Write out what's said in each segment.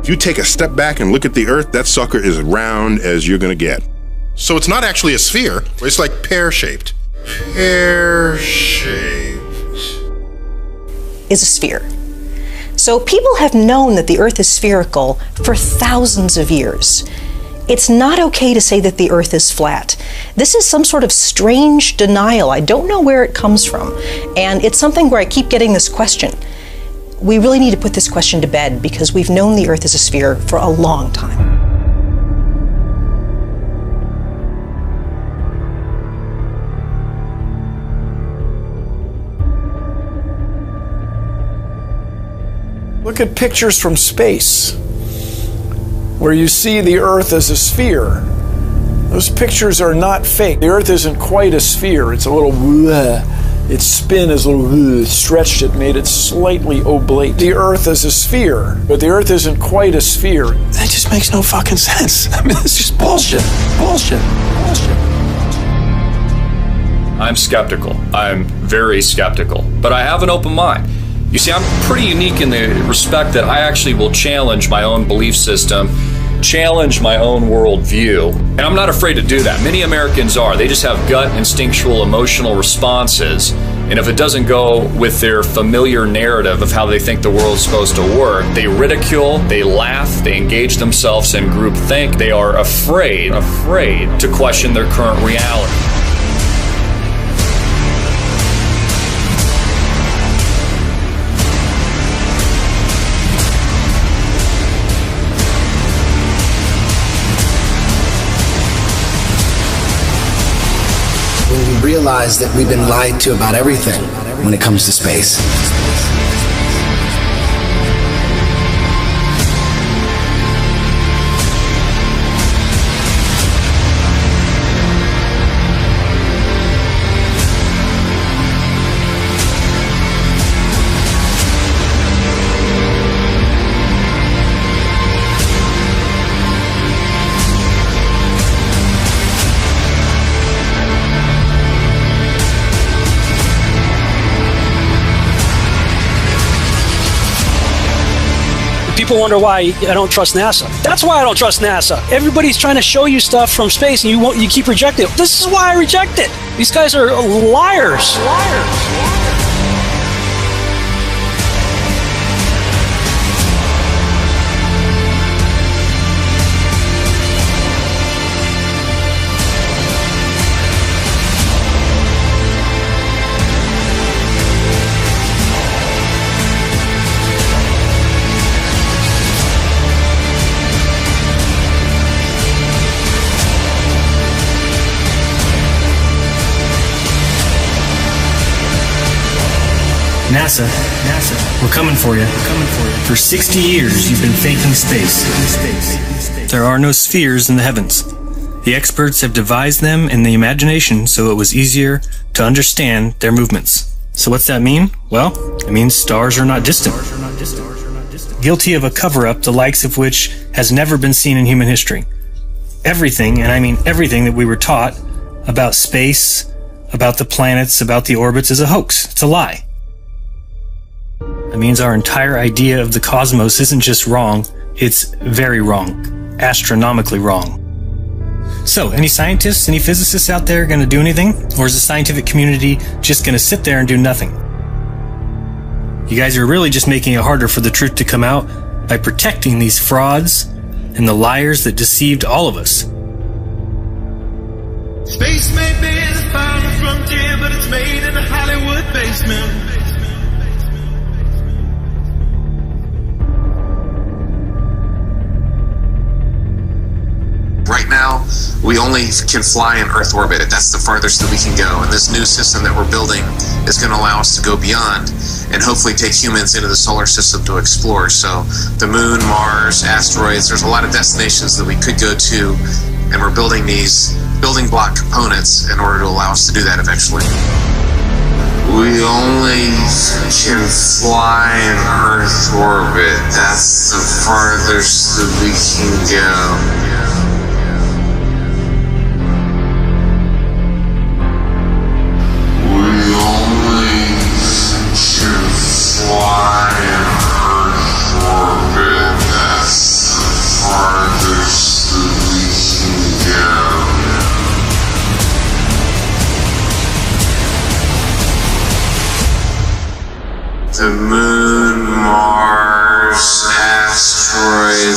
If you take a step back and look at the Earth, that sucker is round as you're going to get. So it's not actually a sphere. It's like pear-shaped. Pear-shaped. Is a sphere. So people have known that the Earth is spherical for thousands of years. It's not okay to say that the Earth is flat. This is some sort of strange denial. I don't know where it comes from. And it's something where I keep getting this question. We really need to put this question to bed because we've known the Earth is a sphere for a long time. Look at pictures from space where you see the Earth as a sphere. Those pictures are not fake. The Earth isn't quite a sphere. It's a little its spin is a little stretched it, made it slightly oblate. The Earth is a sphere, but the Earth isn't quite a sphere. That just makes no fucking sense. I mean, it's just bullshit. Bullshit. Bullshit. I'm skeptical. I'm very skeptical, but I have an open mind. You see, I'm pretty unique in the respect that I actually will challenge my own belief system, challenge my own worldview, and I'm not afraid to do that. Many Americans are. They just have gut, instinctual, emotional responses, and if it doesn't go with their familiar narrative of how they think the world's supposed to work, they ridicule, they laugh, they engage themselves in groupthink. They are afraid to question their current reality. Realize that we've been lied to about everything when it comes to space. People wonder why I don't trust NASA. That's why I don't trust NASA. Everybody's trying to show you stuff from space and you keep rejecting it. This is why I reject it. These guys are liars. NASA, we're coming for you. For 60 years, you've been faking space. There are no spheres in the heavens. The experts have devised them in the imagination so it was easier to understand their movements. So what's that mean? Well, it means stars are not distant. Guilty of a cover-up the likes of which has never been seen in human history. Everything, and I mean everything that we were taught about space, about the planets, about the orbits is a hoax. It's a lie. That means our entire idea of the cosmos isn't just wrong, it's very wrong. Astronomically wrong. So, any scientists, any physicists out there going to do anything? Or is the scientific community just going to sit there and do nothing? You guys are really just making it harder for the truth to come out by protecting these frauds and the liars that deceived all of us. Space may be the final frontier, but it's made in a Hollywood basement. Right now, we only can fly in Earth orbit. That's the farthest that we can go. And this new system that we're building is going to allow us to go beyond and hopefully take humans into the solar system to explore. So the moon, Mars, asteroids, there's a lot of destinations that we could go to, and we're building these building block components in order to allow us to do that eventually. We only can fly in Earth orbit. That's the farthest that we can go. Fly in Earth orbit, that's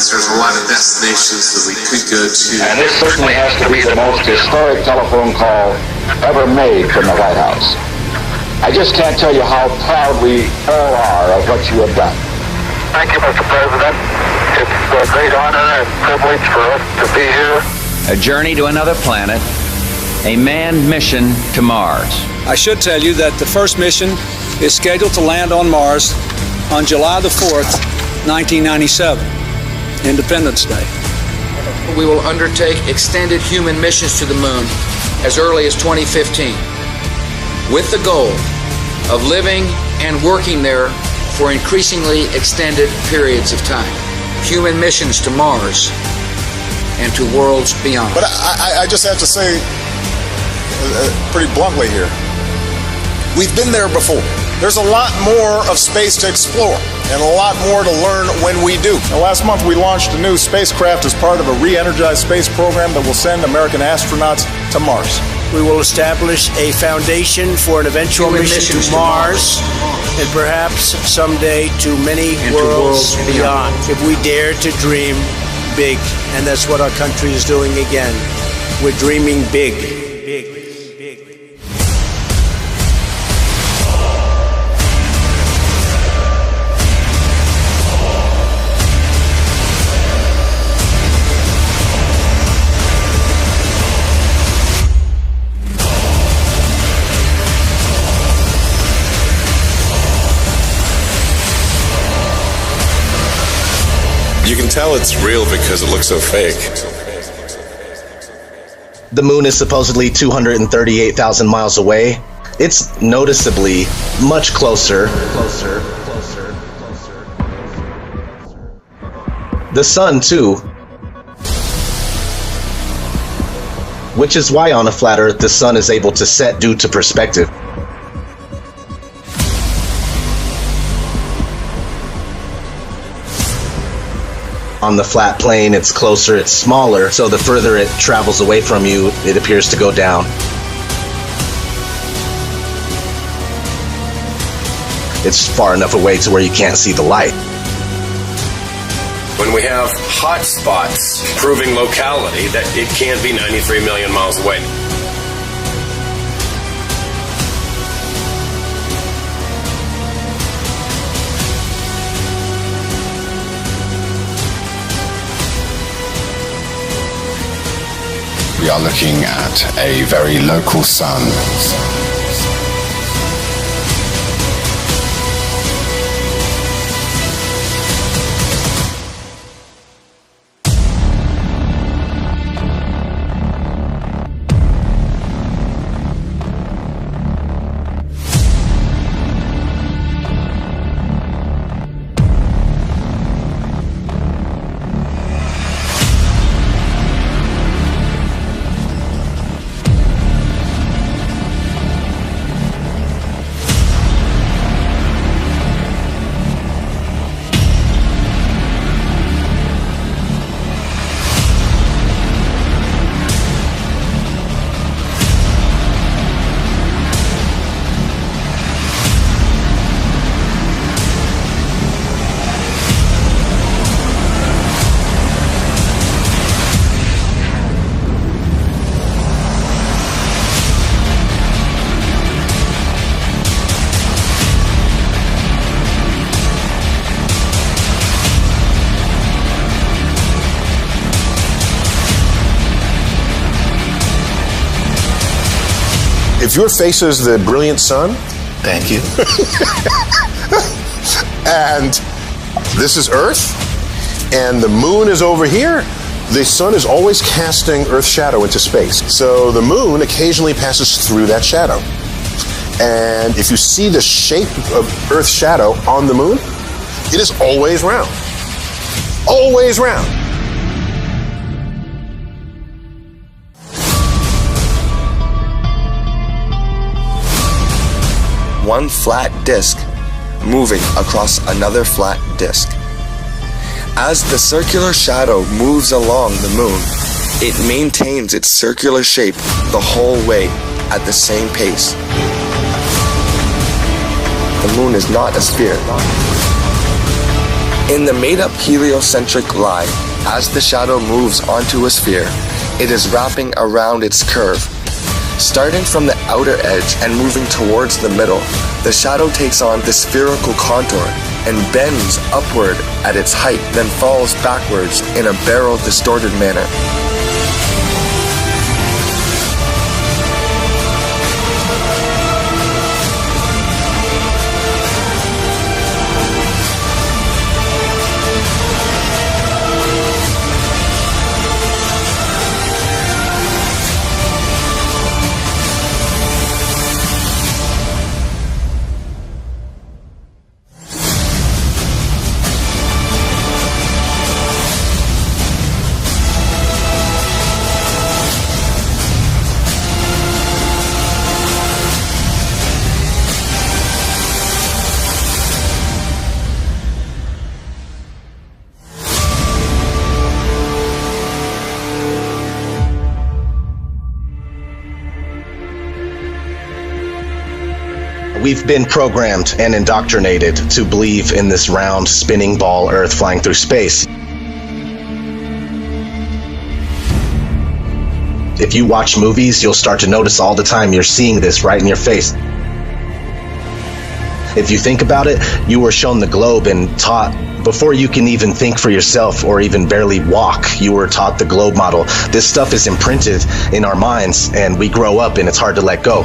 planets. There's a lot of destinations that we could go to. And this certainly has to be the most historic telephone call ever made from the White House. I just can't tell you how proud we all are of what you have done. Thank you, Mr. President. It's a great honor and privilege for us to be here. A journey to another planet, a manned mission to Mars. I should tell you that the first mission is scheduled to land on Mars on July the 4th, 1997, Independence Day. We will undertake extended human missions to the moon as early as 2015, with the goal of living and working there for increasingly extended periods of time. Human missions to Mars and to worlds beyond. But I just have to say, pretty bluntly here, we've been there before. There's a lot more of space to explore and a lot more to learn when we do. Now, last month we launched a new spacecraft as part of a re-energized space program that will send American astronauts to Mars. We will establish a foundation for an eventual mission to Mars and perhaps someday to many worlds beyond. If we dare to dream big, and that's what our country is doing again. We're dreaming big. You can tell it's real because it looks so fake. The moon is supposedly 238,000 miles away. It's noticeably much closer. The sun, too. Which is why on a flat Earth the sun is able to set due to perspective. On the flat plane, it's closer, it's smaller, so the further it travels away from you, it appears to go down. It's far enough away to where you can't see the light. When we have hot spots proving locality, that it can't be 93 million miles away. We are looking at a very local sun. If your face is the brilliant sun, thank you. And this is Earth, and the moon is over here, the sun is always casting Earth's shadow into space. So the moon occasionally passes through that shadow. And if you see the shape of Earth's shadow on the moon, it is always round. Always round. One flat disk moving across another flat disk. As the circular shadow moves along the moon, it maintains its circular shape the whole way at the same pace. The moon is not a sphere. In the made-up heliocentric lie, as the shadow moves onto a sphere, it is wrapping around its curve. Starting from the outer edge and moving towards the middle, the shadow takes on the spherical contour and bends upward at its height, then falls backwards in a barrel-distorted manner. We've been programmed and indoctrinated to believe in this round, spinning ball Earth flying through space. If you watch movies, you'll start to notice all the time you're seeing this right in your face. If you think about it, you were shown the globe and taught, before you can even think for yourself or even barely walk, you were taught the globe model. This stuff is imprinted in our minds, and we grow up and it's hard to let go.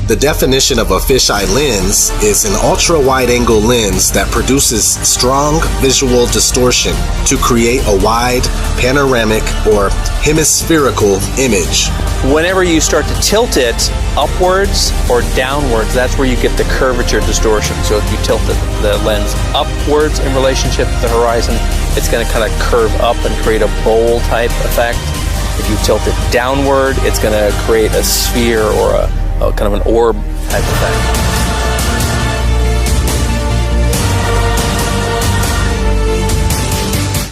The definition of a fisheye lens is an ultra-wide-angle lens that produces strong visual distortion to create a wide, panoramic, or hemispherical image. Whenever you start to tilt it upwards or downwards, that's where you get the curvature distortion. So if you tilt the lens upwards in relationship to the horizon, it's going to kind of curve up and create a bowl type effect. If you tilt it downward, it's going to create a sphere or a kind of an orb type effect.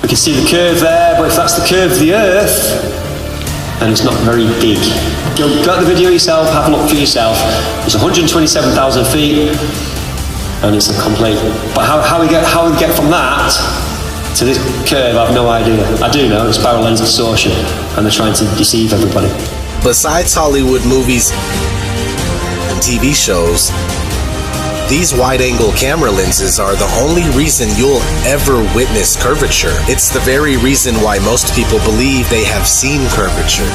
We can see the curve there, but if that's the curve of the Earth, then it's not very big. Go at the video yourself, have a look for yourself. It's 127,000 feet, and it's a complete. But how we get from that to this curve, I have no idea. I do know it's spiral lens distortion, and they're trying to deceive everybody. Besides Hollywood movies and TV shows, these wide-angle camera lenses are the only reason you'll ever witness curvature. It's the very reason why most people believe they have seen curvature.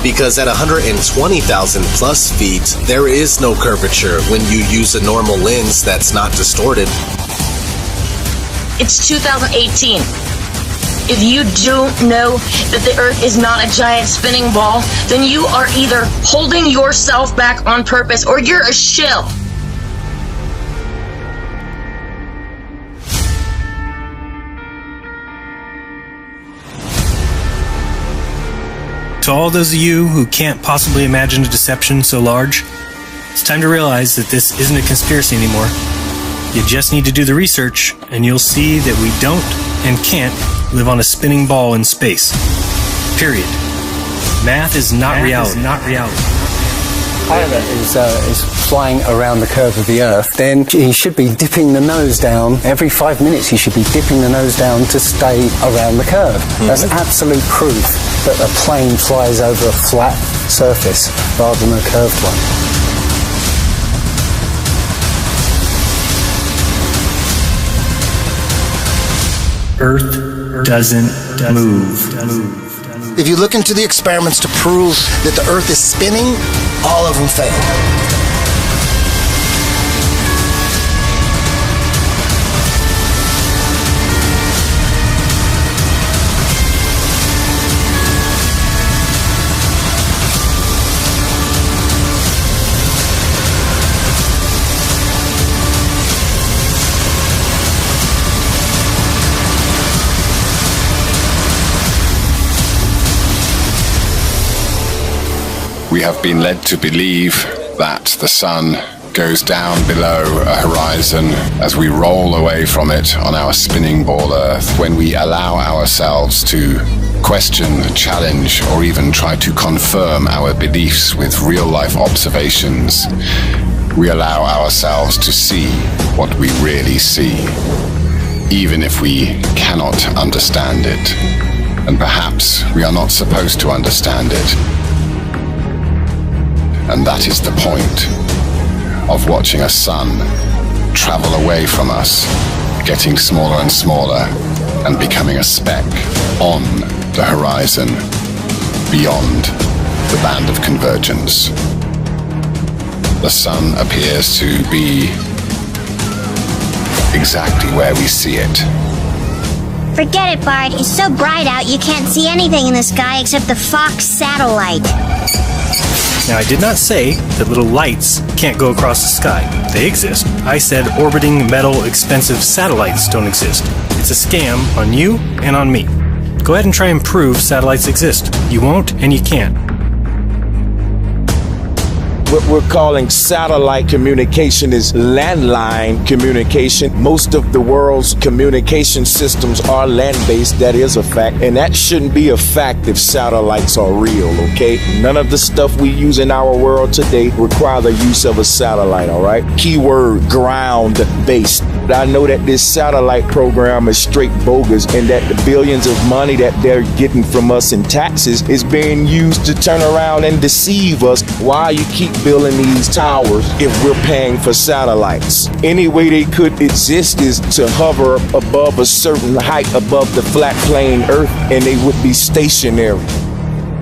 Because at 120,000 plus feet, there is no curvature when you use a normal lens that's not distorted. It's 2018. If you don't know that the Earth is not a giant spinning ball, then you are either holding yourself back on purpose or you're a shill. To all those of you who can't possibly imagine a deception so large, it's time to realize that this isn't a conspiracy anymore. You just need to do the research, and you'll see that we don't and can't live on a spinning ball in space. Period. Math is not reality. Pilot is flying around the curve of the Earth, then he should be dipping the nose down. Every 5 minutes he should be dipping the nose down to stay around the curve. That's absolute proof that a plane flies over a flat surface rather than a curved one. Earth doesn't move. If you look into the experiments to prove that the Earth is spinning, all of them fail. We have been led to believe that the sun goes down below a horizon as we roll away from it on our spinning ball Earth. When we allow ourselves to question, challenge, or even try to confirm our beliefs with real-life observations, we allow ourselves to see what we really see, even if we cannot understand it. And perhaps we are not supposed to understand it. And that is the point of watching a sun travel away from us, getting smaller and smaller, and becoming a speck on the horizon, beyond the band of convergence. The sun appears to be exactly where we see it. Forget it, Bart. It's so bright out you can't see anything in the sky except the Fox satellite. Now, I did not say that little lights can't go across the sky. They exist. I said orbiting metal expensive satellites don't exist. It's a scam on you and on me. Go ahead and try and prove satellites exist. You won't and you can't. What we're calling satellite communication is landline communication. Most of the world's communication systems are land-based. That is a fact. And that shouldn't be a fact if satellites are real, okay? None of the stuff we use in our world today require the use of a satellite, all right? Keyword, ground-based. I know that this satellite program is straight bogus and that the billions of money that they're getting from us in taxes is being used to turn around and deceive us. Why you keep building these towers if we're paying for satellites? Any way they could exist is to hover above a certain height above the flat plane Earth and they would be stationary.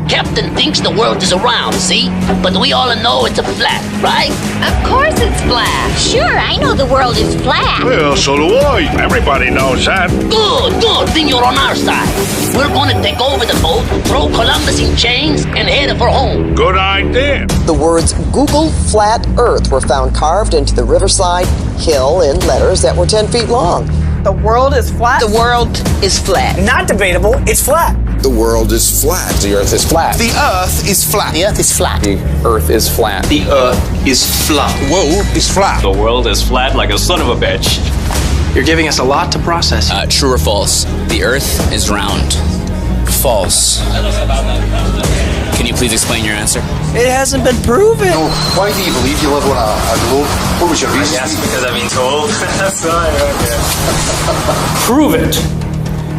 Captain thinks the world is around, see? But we all know it's a flat, right? Of course it's flat. Sure, I know the world is flat. Well, so do I. Everybody knows that. Good. Then you're on our side. We're gonna take over the boat, throw Columbus in chains, and head for home. Good idea. The words Google Flat Earth were found carved into the riverside hill in letters that were 10 feet long. The world is flat? The world is flat. Not debatable, it's flat. The world is flat. The Earth is flat. The Earth is flat. The Earth is flat. The Earth is flat. The Earth is flat. The world is flat. The world is flat like a son of a bitch. You're giving us a lot to process. True or false? The Earth is round. False. Can you please explain your answer? It hasn't been proven. No, why do you believe you live on a globe? What was your reason? Yes, because I've been told. That's why. Okay. Prove it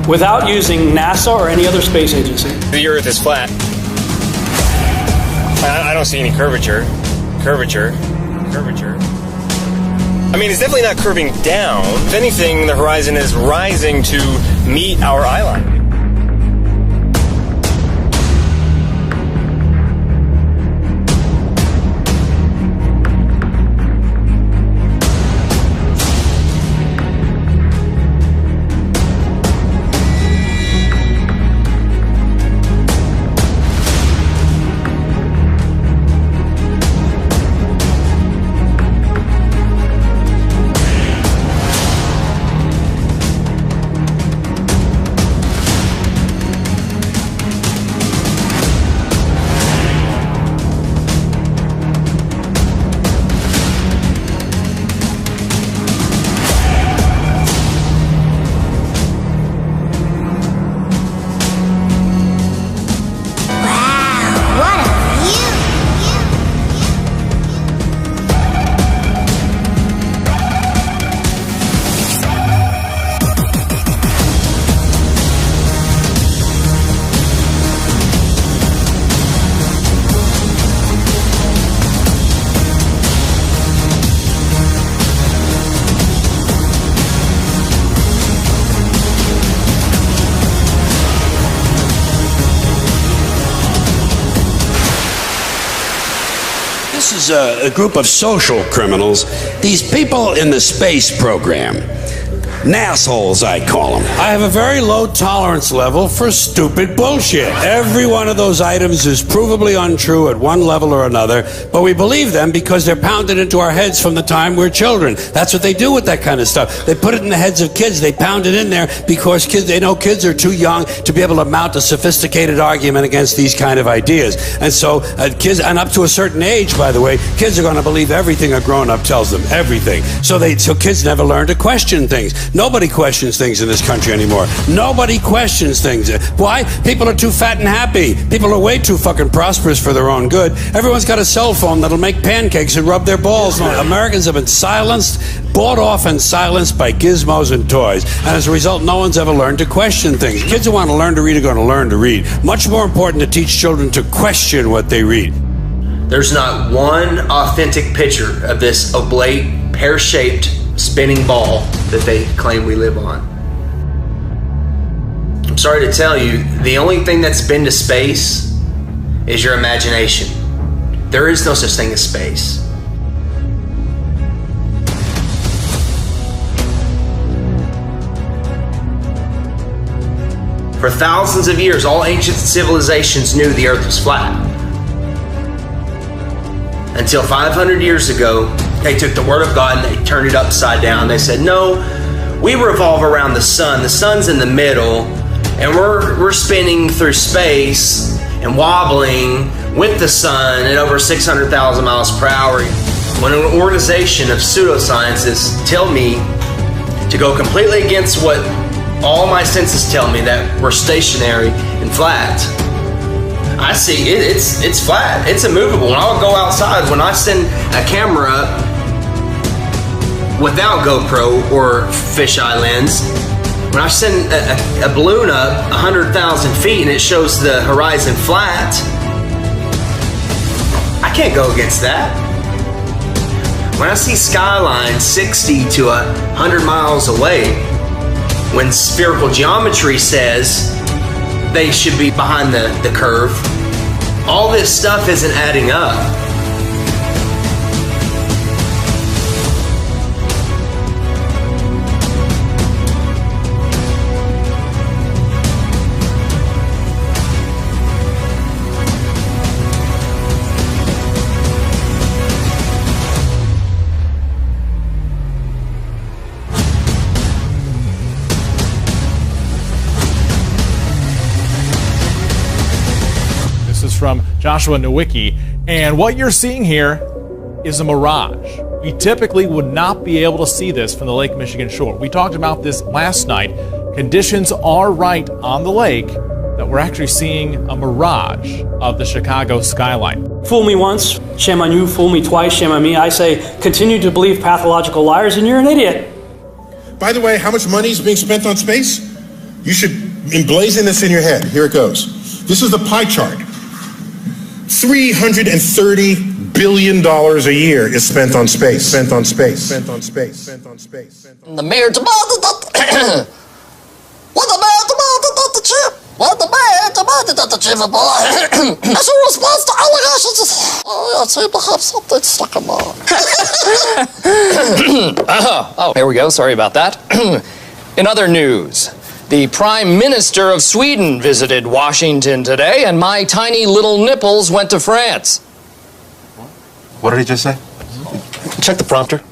without using NASA or any other space agency. The Earth is flat. I don't see any curvature. Curvature. I mean, it's definitely not curving down. If anything, the horizon is rising to meet our eye line. Besides a group of social criminals, these people in the space program, NASSholes, I call them. I have a very low tolerance level for stupid bullshit. Every one of those items is provably untrue at one level or another, but we believe them because they're pounded into our heads from the time we're children. That's what they do with that kind of stuff. They put it in the heads of kids. They pound it in there because they know kids are too young to be able to mount a sophisticated argument against these kind of ideas. And so kids, and up to a certain age, by the way, kids are going to believe everything a grown-up tells them, everything. So kids never learn to question things. Nobody questions things in this country anymore. Nobody questions things. Why? People are too fat and happy. People are way too fucking prosperous for their own good. Everyone's got a cell phone that'll make pancakes and rub their balls. Americans have been silenced, bought off and silenced by gizmos and toys. And as a result, no one's ever learned to question things. Kids who want to learn to read are going to learn to read. Much more important to teach children to question what they read. There's not one authentic picture of this oblate, pear-shaped spinning ball that they claim we live on. I'm sorry to tell you, the only thing that's been to space is your imagination. There is no such thing as space. For thousands of years, all ancient civilizations knew the Earth was flat. Until 500 years ago, they took the Word of God and they turned it upside down. They said, no, we revolve around the sun. The sun's in the middle, and we're spinning through space and wobbling with the sun at over 600,000 miles per hour. When an organization of pseudoscientists tell me to go completely against what all my senses tell me, that we're stationary and flat, I see it's flat. It's immovable. When I'll go outside, when I send a camera up without GoPro or fisheye lens, when I send a balloon up 100,000 feet and it shows the horizon flat, I can't go against that. When I see skylines 60 to 100 miles away, when spherical geometry says they should be behind the curve, all this stuff isn't adding up. From Joshua Nowicki, and what you're seeing here is a mirage. We typically would not be able to see this from the Lake Michigan shore. We talked about this last night. Conditions are right on the lake that we're actually seeing a mirage of the Chicago skyline. Fool me once, shame on you. Fool me twice, shame on me. I say, continue to believe pathological liars and you're an idiot. By the way, how much money is being spent on space? You should emblazon this in your head. Here it goes. This is the pie chart. $330 billion a year is spent on space. Spent on space. Spent on space. Spent on space. The mayor demanded that what the mayor demanded that the chief. What the mayor demanded that the chief of as a response to allegations. I seem to have something stuck in my Oh, here we go. Sorry about that. In other news, the Prime Minister of Sweden visited Washington today, and my tiny little nipples went to France. What did he just say? Check the prompter.